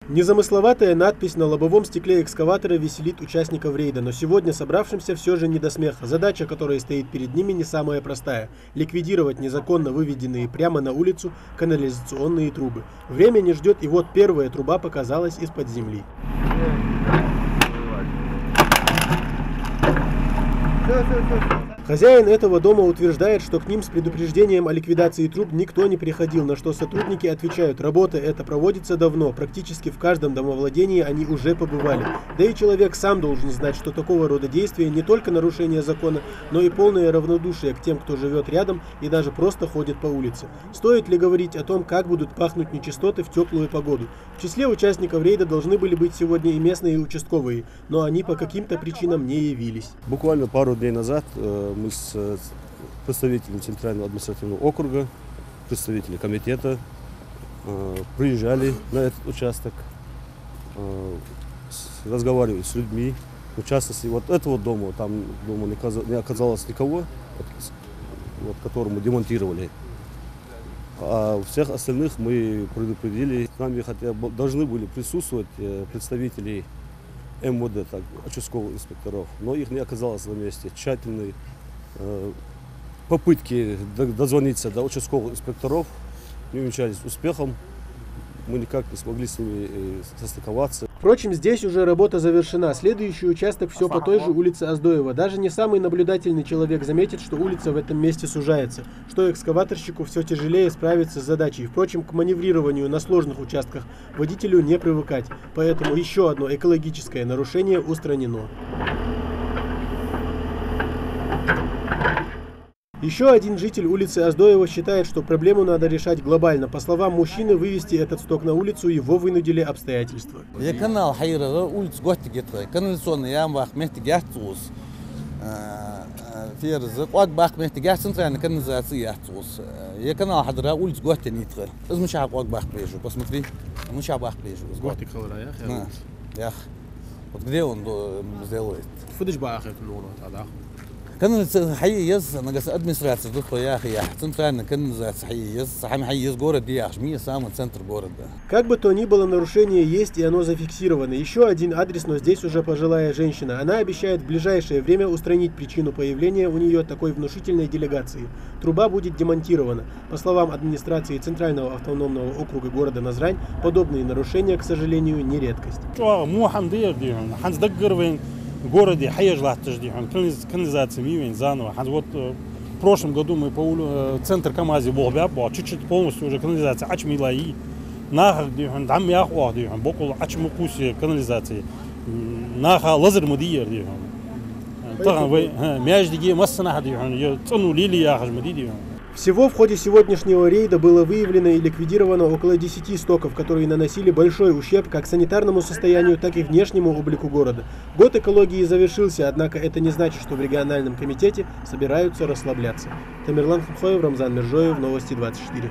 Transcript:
Незамысловатая надпись на лобовом стекле экскаватора веселит участников рейда, но сегодня собравшимся все же не до смеха. Задача, которая стоит перед ними, не самая простая – ликвидировать незаконно выведенные прямо на улицу канализационные трубы. Время не ждет, и вот первая труба показалась из-под земли. Хозяин этого дома утверждает, что к ним с предупреждением о ликвидации труб никто не приходил, на что сотрудники отвечают: работа эта проводится давно, практически в каждом домовладении они уже побывали. Да и человек сам должен знать, что такого рода действия не только нарушение закона, но и полное равнодушие к тем, кто живет рядом и даже просто ходит по улице. Стоит ли говорить о том, как будут пахнуть нечистоты в теплую погоду? В числе участников рейда должны были быть сегодня и местные участковые, но они по каким-то причинам не явились. Буквально пару дней назад мы с представителями Центрального административного округа, представители комитета приезжали на этот участок, разговаривали с людьми. В частности, вот этого дома, там дома не оказалось никого, вот, которому демонтировали. А всех остальных мы предупредили. С нами хотя бы должны были присутствовать представители МВД, так, участковых инспекторов, но их не оказалось на месте. Тщательные попытки дозвониться до участковых инспекторов не увенчались успехом. Мы никак не смогли с ними состыковаться. Впрочем, здесь уже работа завершена. Следующий участок все по той же улице Оздоева. Даже не самый наблюдательный человек заметит, что улица в этом месте сужается, что экскаваторщику все тяжелее справиться с задачей. Впрочем, к маневрированию на сложных участках водителю не привыкать. Поэтому еще одно экологическое нарушение устранено. Еще один житель улицы Оздоева считает, что проблему надо решать глобально. По словам мужчины, вывести этот сток на улицу его вынудили обстоятельства. Канализация حقيقي نقص администрация тут поехали, центральная канализация حقيقي сами حقيقي город Яшми, самый центр города. Как бы то ни было, нарушение есть, и оно зафиксировано. Еще один адрес, но здесь уже пожилая женщина. Она обещает в ближайшее время устранить причину появления у нее такой внушительной делегации. Труба будет демонтирована. По словам администрации Центрального автономного округа города Назрань, подобные нарушения, к сожалению, не редкость. В городе канализация мивень заново. Вот в прошлом году мы по центр Камази был чуть-чуть полностью уже канализация ачмилаи. Нахак там яхуах бокол ачмукуси канализации. Наха лазер мудиер диван. Таган вы мяждиги массанах диван. Цану лили яхаж мудидиван. Всего в ходе сегодняшнего рейда было выявлено и ликвидировано около 10 стоков, которые наносили большой ущерб как санитарному состоянию, так и внешнему облику города. Год экологии завершился, однако это не значит, что в региональном комитете собираются расслабляться. Тамерлан Хухоев, Рамзан Мержоев, Новости 24.